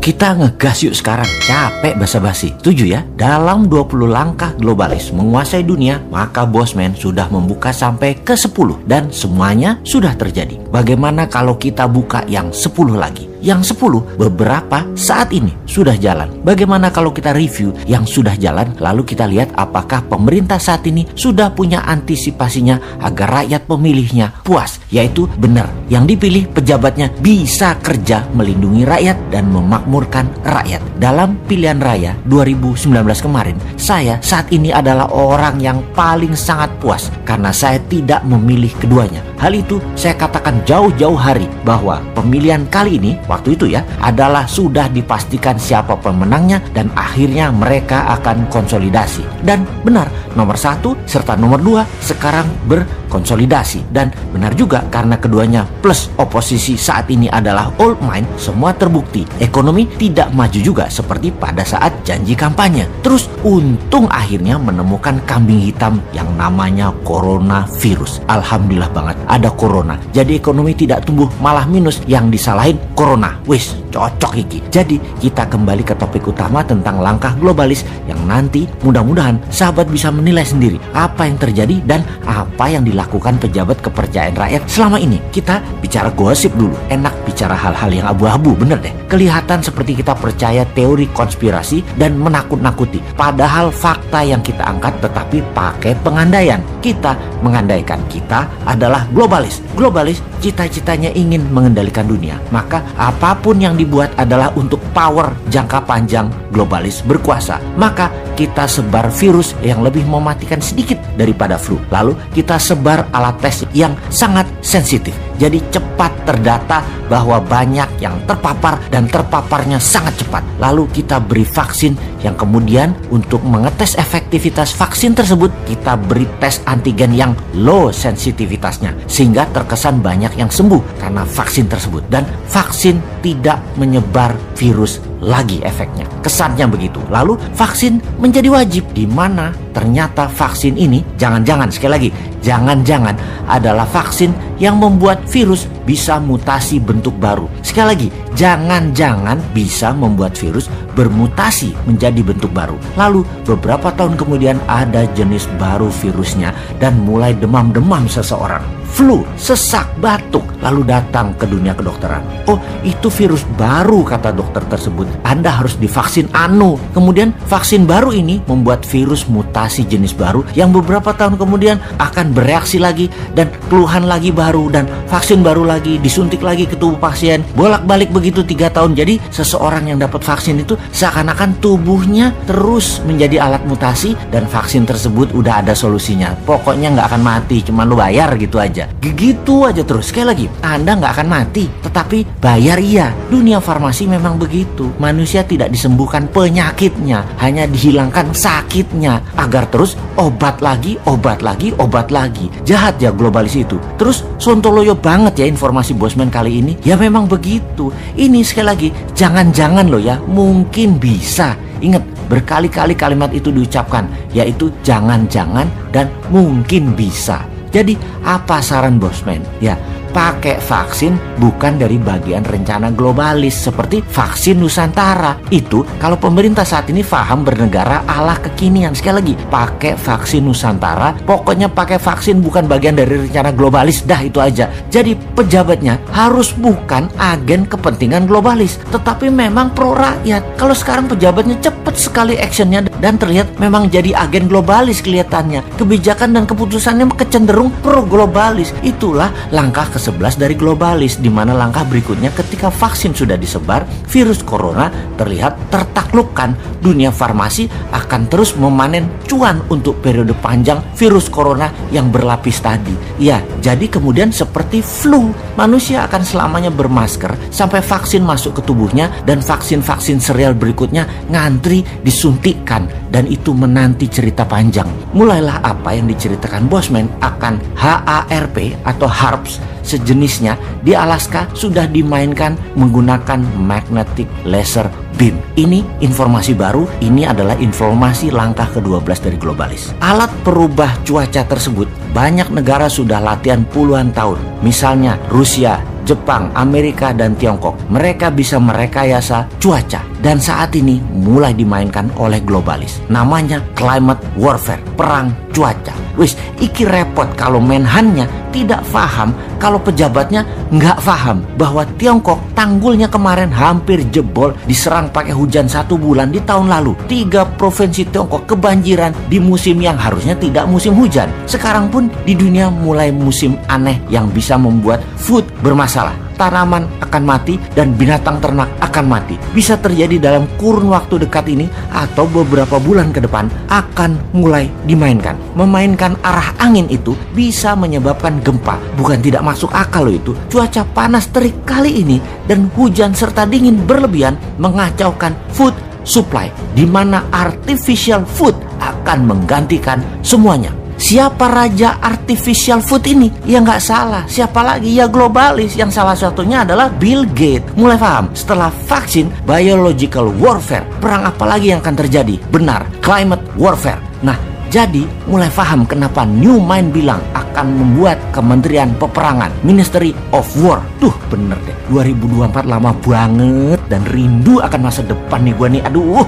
kita ngegas yuk sekarang. Capek basa-basi. Setuju ya? Dalam 20 langkah globalis menguasai dunia, maka Bosman sudah membuka sampai ke 10 dan semuanya sudah terjadi. Bagaimana kalau kita buka yang 10 lagi? Yang 10 beberapa saat ini sudah jalan. Bagaimana kalau kita review yang sudah jalan, lalu kita lihat apakah pemerintah saat ini sudah punya antisipasinya agar rakyat pemilihnya puas, yaitu benar yang dipilih pejabatnya bisa kerja melindungi rakyat dan memakmurkan rakyat. Dalam pilihan raya 2019 kemarin, saya saat ini adalah orang yang paling sangat puas karena saya tidak memilih keduanya. Hal itu saya katakan jauh-jauh hari bahwa pemilihan kali ini waktu itu ya adalah sudah dipastikan siapa pemenangnya dan akhirnya mereka akan konsolidasi. Dan benar, nomor 1 serta nomor 2 sekarang berkonsolidasi. Dan benar juga karena keduanya plus oposisi saat ini adalah old mind, semua terbukti. Ekonomi tidak maju juga seperti pada saat janji kampanye. Terus untung akhirnya menemukan kambing hitam yang namanya coronavirus. Alhamdulillah banget ada corona. Jadi ekonomi tidak tumbuh malah minus, yang disalahin corona. Wis, cocok iki. Jadi kita kembali ke topik utama tentang langkah globalis yang nanti mudah-mudahan sahabat bisa menilai sendiri apa yang terjadi dan apa yang dilakukan pejabat kepercayaan rakyat selama ini. Kita bicara gosip dulu. Enak bicara hal-hal yang abu-abu, bener deh. Kelihatan seperti kita percaya teori konspirasi dan menakut-nakuti. Padahal fakta yang kita angkat tetapi pakai pengandaian. Kita mengandaikan kita adalah globalis. Globalis cita-citanya ingin mengendalikan dunia. Maka apapun yang dibuat adalah untuk power jangka panjang globalis berkuasa. Maka kita sebar virus yang lebih mematikan sedikit daripada flu. Lalu kita sebar alat tes yang sangat sensitif. Jadi cepat terdata bahwa banyak yang terpapar dan terpaparnya sangat cepat. Lalu kita beri vaksin yang kemudian untuk mengetes efektivitas vaksin tersebut kita beri tes antigen yang low sensitivitasnya. Sehingga terkesan banyak yang sembuh karena vaksin tersebut. Dan vaksin tidak menyebar virus lagi efeknya. Kesannya begitu. Lalu vaksin menjadi wajib, di mana ternyata vaksin ini jangan-jangan, sekali lagi, jangan-jangan adalah vaksin yang membuat virus bisa mutasi bentuk baru. Sekali lagi, jangan-jangan bisa membuat virus bermutasi menjadi bentuk baru. Lalu beberapa tahun kemudian ada jenis baru virusnya dan mulai demam-demam seseorang. Flu, sesak, batuk, lalu datang ke dunia kedokteran. Oh, itu virus baru, kata dokter tersebut. Anda harus divaksin anu. Kemudian vaksin baru ini membuat virus mutasi jenis baru yang beberapa tahun kemudian akan bereaksi lagi dan keluhan lagi baru dan vaksin baru lagi, disuntik lagi ke tubuh pasien. Bolak-balik begitu 3 tahun. Jadi seseorang yang dapat vaksin itu seakan-akan tubuhnya terus menjadi alat mutasi dan vaksin tersebut udah ada solusinya. Pokoknya nggak akan mati, cuma lu bayar gitu aja. Gitu aja terus. Sekali lagi, Anda nggak akan mati, tetapi bayar iya. Dunia farmasi memang begitu. Manusia tidak disembuhkan penyakitnya, hanya dihilangkan sakitnya agar terus obat lagi, obat lagi, obat lagi. Jahat ya globalis itu. Terus sontoloyo banget ya informasi Bosman kali ini. Ya memang begitu. Ini sekali lagi, jangan-jangan loh ya, mungkin bisa. Ingat, berkali-kali kalimat itu diucapkan, yaitu jangan-jangan dan mungkin bisa. Jadi apa saran Bosman? Ya, pakai vaksin bukan dari bagian rencana globalis seperti vaksin Nusantara. Itu kalau pemerintah saat ini paham bernegara ala kekinian. Sekali lagi, pakai vaksin Nusantara. Pokoknya pakai vaksin bukan bagian dari rencana globalis. Dah itu aja. Jadi pejabatnya harus bukan agen kepentingan globalis, tetapi memang pro rakyat. Kalau sekarang pejabatnya cepat sekali actionnya dan terlihat memang jadi agen globalis kelihatannya. Kebijakan dan keputusannya kecenderung pro globalis. Itulah langkah ke-11 dari globalis, di mana langkah berikutnya ketika vaksin sudah disebar, virus corona terlihat tertaklukkan. Dunia farmasi akan terus memanen cuan untuk periode panjang virus corona yang berlapis tadi. Ya, jadi kemudian seperti flu, manusia akan selamanya bermasker sampai vaksin masuk ke tubuhnya dan vaksin-vaksin serial berikutnya ngantri disuntikkan, dan itu menanti cerita panjang. Mulailah apa yang diceritakan Bosman akan HARP atau HARPS sejenisnya di Alaska sudah dimainkan menggunakan magnetic laser beam. Ini informasi baru, ini adalah informasi langkah ke-12 dari globalis. Alat perubah cuaca tersebut banyak negara sudah latihan puluhan tahun. Misalnya Rusia Jepang, Amerika, dan Tiongkok. Mereka bisa merekayasa cuaca dan saat ini mulai dimainkan oleh globalis. Namanya climate warfare, perang cuaca. Wis, iki repot kalau menhannya tidak paham, kalau pejabatnya nggak paham bahwa Tiongkok tanggulnya kemarin hampir jebol diserang pakai hujan 1 bulan di tahun lalu. 3 provinsi Tiongkok kebanjiran di musim yang harusnya tidak musim hujan. Sekarang pun di dunia mulai musim aneh yang bisa membuat food bermasalah. Tanaman akan mati dan binatang ternak akan mati. Bisa terjadi dalam kurun waktu dekat ini atau beberapa bulan ke depan akan mulai dimainkan. Memainkan arah angin itu bisa menyebabkan gempa. Bukan tidak masuk akal loh itu. Cuaca panas terik kali ini dan hujan serta dingin berlebihan mengacaukan food supply, di mana artificial food akan menggantikan semuanya. Siapa raja artificial food ini? Ya nggak salah. Siapa lagi? Ya globalis, yang salah satunya adalah Bill Gates. Mulai paham? Setelah vaksin, biological warfare. Perang apa lagi yang akan terjadi? Benar, climate warfare. Nah, jadi mulai paham kenapa New Mind bilang akan membuat Kementerian Peperangan, Ministry of War. Tuh bener deh, 2024 lama banget dan rindu akan masa depan nih gua nih. Aduh.